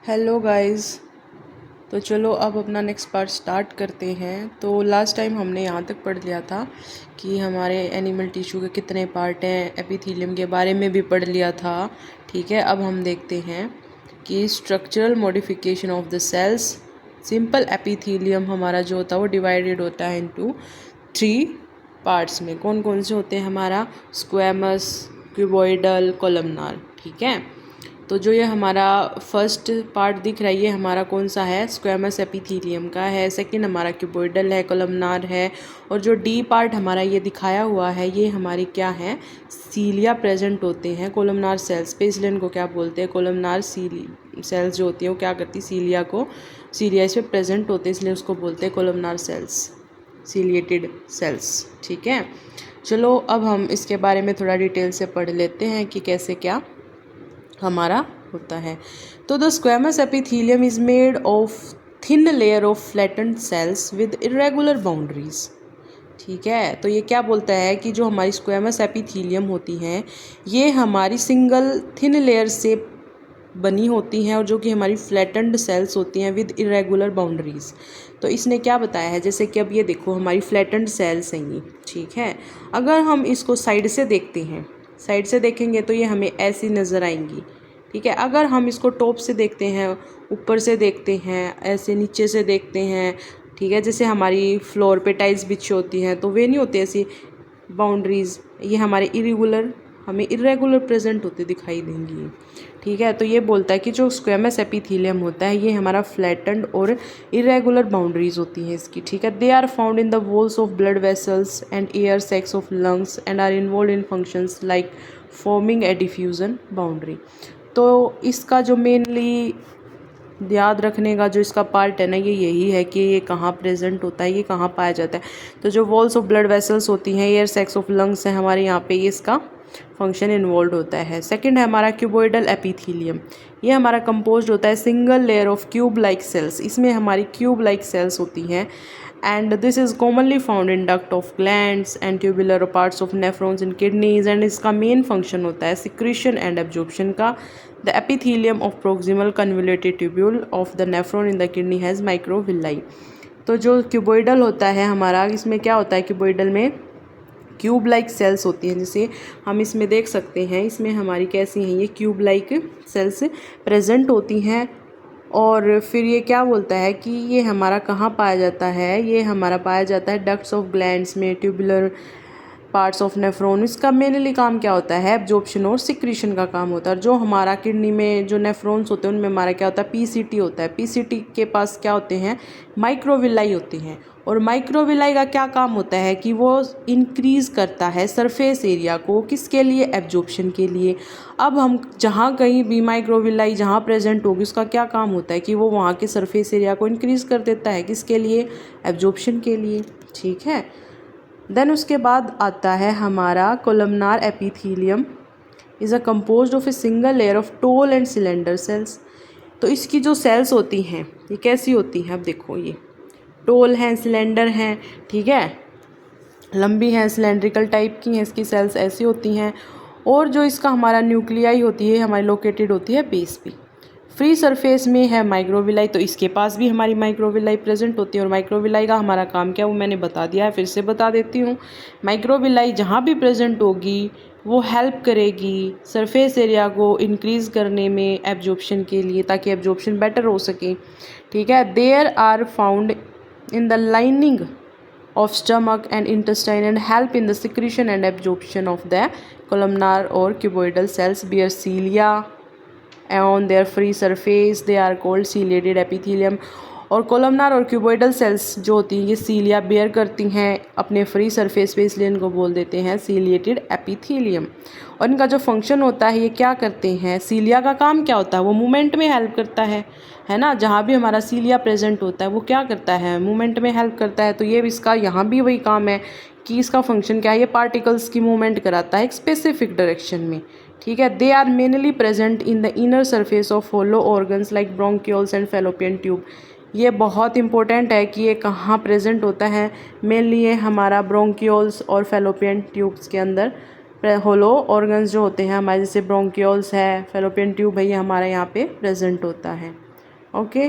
Hello guys. तो चलो अब अपना नेक्स्ट पार्ट स्टार्ट करते हैं। तो लास्ट टाइम हमने यहाँ तक पढ़ लिया था कि हमारे एनिमल टिश्यू के कितने पार्ट हैं, एपिथेलियम के बारे में भी पढ़ लिया था। ठीक है, अब हम देखते हैं कि structural modification of the cells. Simple epithelium हमारा जो होता है वो डिवाइडेड होता है इनटू 3 पार्ट्स में। कौन कौन से होते हैं हमारा? Squamous, cuboidal, columnar. ठीक है, तो जो ये हमारा फर्स्ट पार्ट दिख रहा है ये हमारा कौन सा है? स्क्वैमस एपिथेलियम का है। सेकंड हमारा क्यूबॉइडल है, कोलमनार है। और जो डी पार्ट हमारा ये दिखाया हुआ है ये हमारी क्या है? सीलिया प्रेजेंट होते हैं कोलमनार सेल्स पे, इसलिए इनको क्या बोलते हैं? कोलमनार सेल्स जो होती हैं वो क्या करती है? सीलिया इस पे प्रेजेंट होते हैं, इसलिए उसको बोलते हैं कोलमनार सेल्स, सीलिएटेड सेल्स। ठीक है, चलो अब हम इसके बारे में थोड़ा डिटेल से पढ़ लेते हैं कि कैसे क्या हमारा होता है। तो the squamous epithelium is made of thin layer of flattened cells with irregular boundaries. ठीक है, तो ये क्या बोलता है कि जो हमारी स्क्वैमस एपिथेलियम होती हैं ये हमारी सिंगल थिन लेयर से बनी होती हैं और जो कि हमारी फ्लैटेंड सेल्स होती हैं विद इरेगुलर बाउंड्रीज। तो इसने क्या बताया है, जैसे कि अब ये देखो हमारी फ्लैटेंड सेल्स हैं ये। ठीक है, अगर हम इसको साइड से देखते हैं, साइड से देखेंगे तो ये हमें ऐसी नज़र आएंगी। ठीक है, अगर हम इसको टॉप से देखते हैं, ऊपर से देखते हैं, ऐसे नीचे से देखते हैं, ठीक है, जैसे हमारी फ्लोर पे टाइल्स बिछी होती हैं तो वे नहीं होती ऐसी बाउंड्रीज़, ये हमारे हमें इरेगुलर प्रेजेंट होते दिखाई देंगी। ठीक है, तो ये बोलता है कि जो स्क्वैमस एपिथेलियम होता है ये हमारा फ्लैटेंड और इरेगुलर बाउंड्रीज होती हैं इसकी। ठीक है, they are found in the walls of blood vessels and air sacs of lungs and are involve in functions like forming a diffusion boundary. तो इसका जो मेनली याद रखने का जो इसका पार्ट है ना ये यही है कि ये कहाँ प्रेजेंट होता है, ये कहाँ पाया जाता है। तो जो वॉल्स ऑफ ब्लड वेसल्स होती हैं, एयर सैक्स ऑफ लंग्स हैं हमारे यहाँ पे, ये इसका फंक्शन इन्वॉल्व होता है। सेकंड है हमारा क्यूबॉइडल एपिथेलियम। ये हमारा कंपोज्ड होता है single layer of cube like cells, इसमें हमारी क्यूब लाइक सेल्स होती हैं। And this is commonly found in duct of glands and tubular parts of nephrons in kidneys. एंड इसका मेन फंक्शन होता है सिक्रीशन एंड एब्जॉर्प्शन का। The epithelium of proximal convoluted tubule of the nephron in the kidney has microvilli. तो जो cuboidal होता है हमारा, इसमें क्या होता है? क्यूबॉइडल में क्यूब लाइक सेल्स होती हैं, जैसे हम इसमें देख सकते हैं, इसमें हमारी कैसी हैं? ये क्यूब लाइक सेल्स प्रेजेंट होती हैं। और फिर ये क्या बोलता है कि ये हमारा कहाँ पाया जाता है? ये हमारा पाया जाता है डक्ट्स ऑफ ग्लैंड्स में, ट्यूबुलर पार्ट्स ऑफ नेफ्रॉन। इसका मेनली काम क्या होता है? एब्जॉर्प्शन और सिक्रीशन का काम होता है। और जो हमारा किडनी में जो नेफ्रॉन्स होते हैं उनमें हमारा क्या होता है? पीसीटी होता है। पीसीटी के पास क्या होते हैं? माइक्रोविलाई होते हैं। और माइक्रोविलाई का क्या काम होता है कि वो इंक्रीज़ करता है सरफेस एरिया को, किसके लिए? एब्जॉर्प्शन के लिए। अब हम जहाँ कहीं भी माइक्रोविलाई जहाँ प्रेजेंट होगी उसका क्या काम होता है कि वो वहाँ के सरफेस एरिया को इंक्रीज़ कर देता है, किसके लिए? एब्जॉर्प्शन के लिए। ठीक है, देन उसके बाद आता है हमारा columnar epithelium is a composed of a single layer of tall and cylinder cells. तो इसकी जो सेल्स होती हैं ये कैसी होती हैं? अब देखो, ये टोल हैं, सिलेंडर हैं, ठीक है, लंबी हैं, सिलेंड्रिकल टाइप की हैं इसकी सेल्स, ऐसी होती हैं। और जो इसका हमारा न्यूक्लियाई होती है हमारी लोकेटेड होती है बेस पे। फ्री सरफेस में है माइक्रोविलाई, तो इसके पास भी हमारी माइक्रोविलाई प्रेजेंट होती है। और माइक्रोविलाई का हमारा काम क्या है वो मैंने बता दिया है, फिर से बता देती हूँ। माइक्रोविलाई जहाँ भी प्रेजेंट होगी वो हेल्प करेगी सरफेस एरिया को इंक्रीज़ करने में एब्जॉर्प्शन के लिए, ताकि एब्जॉर्प्शन बेटर हो सके। ठीक है, there are found in the lining of stomach and intestine and help in the secretion and absorption of the columnar or cuboidal cells bear cilia on their free surface, they are called ciliated epithelium। और columnar और cuboidal sales जो होती हैं ये सीलिया bear करती हैं अपने free surface पे, इसलिए इनको बोल देते हैं सीलिएटेड एपिथेलियम। और इनका जो फंक्शन होता है ये क्या करते हैं? सीलिया का काम क्या होता है? वो मूवमेंट में हेल्प करता है ना। जहाँ भी हमारा सीलिया प्रेजेंट होता है वो क्या करता है? मूवमेंट में हेल्प करता है। तो ये इसका यहाँ भी वही काम है कि इसका फंक्शन क्या है? ये पार्टिकल्स की मूवमेंट कराता है एक स्पेसिफिक डायरेक्शन में। ठीक है, they are mainly present in the inner surface of hollow organs like bronchioles and fallopian tube. ये बहुत इंपॉर्टेंट है कि ये कहाँ प्रेजेंट होता है। मेनली ये हमारा ब्रोंकियोल्स और फेलोपियन ट्यूब्स के अंदर होलो ऑर्गन्स जो होते हैं हमारे, जैसे ब्रोंकियोल्स है, फेलोपियन ट्यूब है, ये हमारे यहाँ पे प्रेजेंट होता है। ओके।